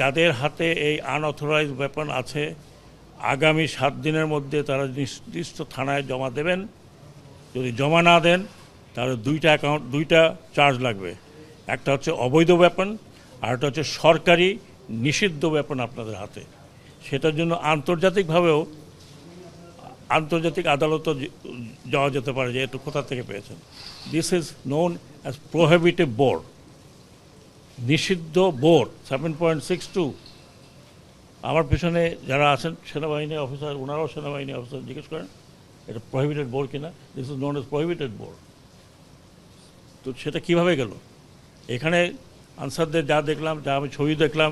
যাদের হাতে এই আনঅথরাইজড ওয়েপন আছে আগামী 7 দিনের মধ্যে তারা নির্দিষ্ট থানায় জমা দেবেন। যদি জমা না দেন তাহলে দুইটা চার্জ লাগবে। একটা হচ্ছে অবৈধ ওয়েপন আর একটা হচ্ছে সরকারি নিষিদ্ধ ওয়েপন আপনাদের হাতে। সেটার জন্য আন্তর্জাতিক আদালতও যাওয়া যেতে পারে যে একটু কোথা থেকে পেয়েছেন। This is known as prohibited bore, নিষিদ্ধ বোর 7.62। আমার পিছনে যারা আছেন সেনাবাহিনী অফিসার, ওনারাও সেনাবাহিনী অফিসার, জিজ্ঞেস করেন এটা প্রহিবিটেড বোর কিনা। This is known as prohibited bore. তো সেটা কিভাবে গেল? এখানে আনসারদের যা দেখলাম, যা আমি ছবি দেখলাম,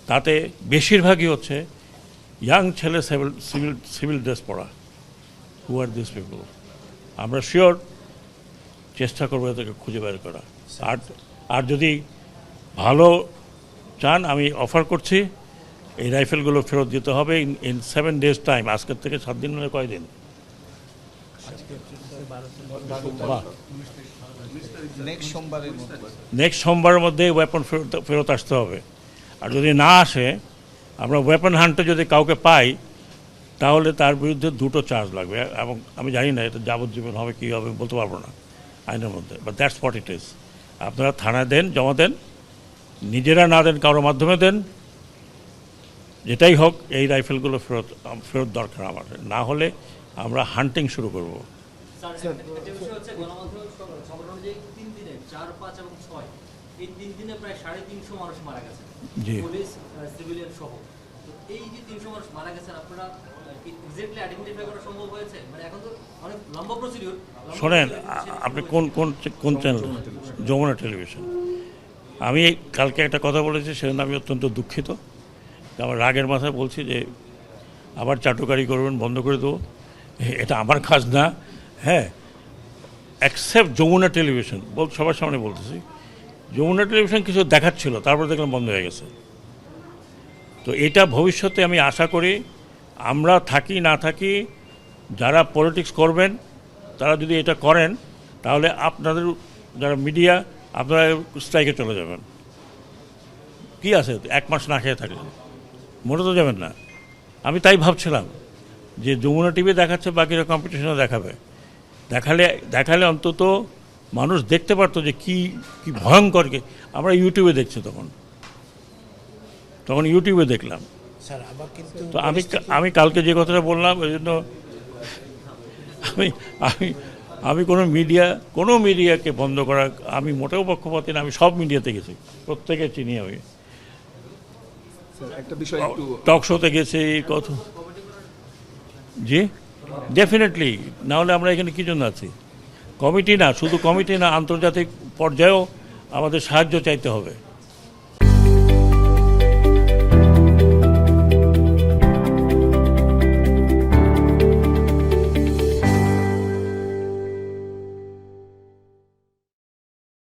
তাতে বেশিরভাগই হচ্ছে ইয়াং ছেলে, সিভিল ড্রেস পরা। হু আর দিস পিপল? আমরা শিওর চেষ্টা করবো এদেরকে খুঁজে বের করা। আর যদি ভালো চান আমি অফার করছি এই রাইফেলগুলো ফেরত দিতে হবে ইন 7 days টাইম। আজকের থেকে 7 দিন মানে কয়দিন? নেক্সট সোমবারের মধ্যে ওয়েপন ফেরত আসতে হবে। আর যদি না আসে, আমরা ওয়েপন হান্টে যদি কাউকে পাই তাহলে তার বিরুদ্ধে 2টো চার্জ লাগবে। এবং আমি জানি না এটা যাবজ্জীবন হবে কী হবে বলতে পারবো না আইনের মধ্যে, but that's what it is. আপনারা থানায় দেন, জমা দেন, নিজেরা না দেন কারোর মাধ্যমে দেন, যেটাই হোক এই রাইফেলগুলো ফেরত দরকার আমার। না হলে আমরা হান্টিং শুরু করব। জি, শোনেন, আপনি কোন চ্যানেল? যমুনা টেলিভিশন। আমি কালকে একটা কথা বলেছি, সেজন্য আমি অত্যন্ত দুঃখিত। আমার রাগের মাথায় বলছি যে আবার চাটুকারি করবেন, বন্ধ করে দেবো। এটা আমার কাজ না। হ্যাঁ, অ্যাকসেপ্ট যমুনা টেলিভিশন সবার সামনে বলতেছি। যমুনা টেলিভিশন কিছু দেখাচ্ছিল, তারপর দেখলাম বন্ধ হয়ে গেছে। তো এটা ভবিষ্যতে আমি আশা করি আমরা থাকি না থাকি, যারা পলিটিক্স করবেন তারা যদি এটা করেন তাহলে আপনাদের যারা মিডিয়া, আপনারা স্ট্রাইকে চলে যাবেন। কি আছে 1 মাস না খেয়ে থাকলে? মরে তো যাবেন না। আমি তাই ভাবছিলাম যে যমুনা টিভি দেখাচ্ছে, বাকিরা কম্পিটিশনে দেখালে অন্তত মানুষ দেখতে পারতো যে কি ভয়ঙ্কর। আমরা ইউটিউবে দেখছি, তখন ইউটিউবে দেখলাম। তো আমি কালকে যে কথাটা বললাম, ওই জন্য আমি কোনো মিডিয়াকে বন্ধ করা, আমি মোটেও পক্ষপাতী না। আমি সব মিডিয়াতে গেছি, প্রত্যেকে চিনি। আমি টক শোতে গেছি, কথা। জি, ডেফিনেটলি। নাহলে আমরা এখানে কী জন্য আছি? কমিটি না, শুধু কমিটি না, আন্তর্জাতিক পর্যায়েও আমাদের সাহায্য চাইতে হবে।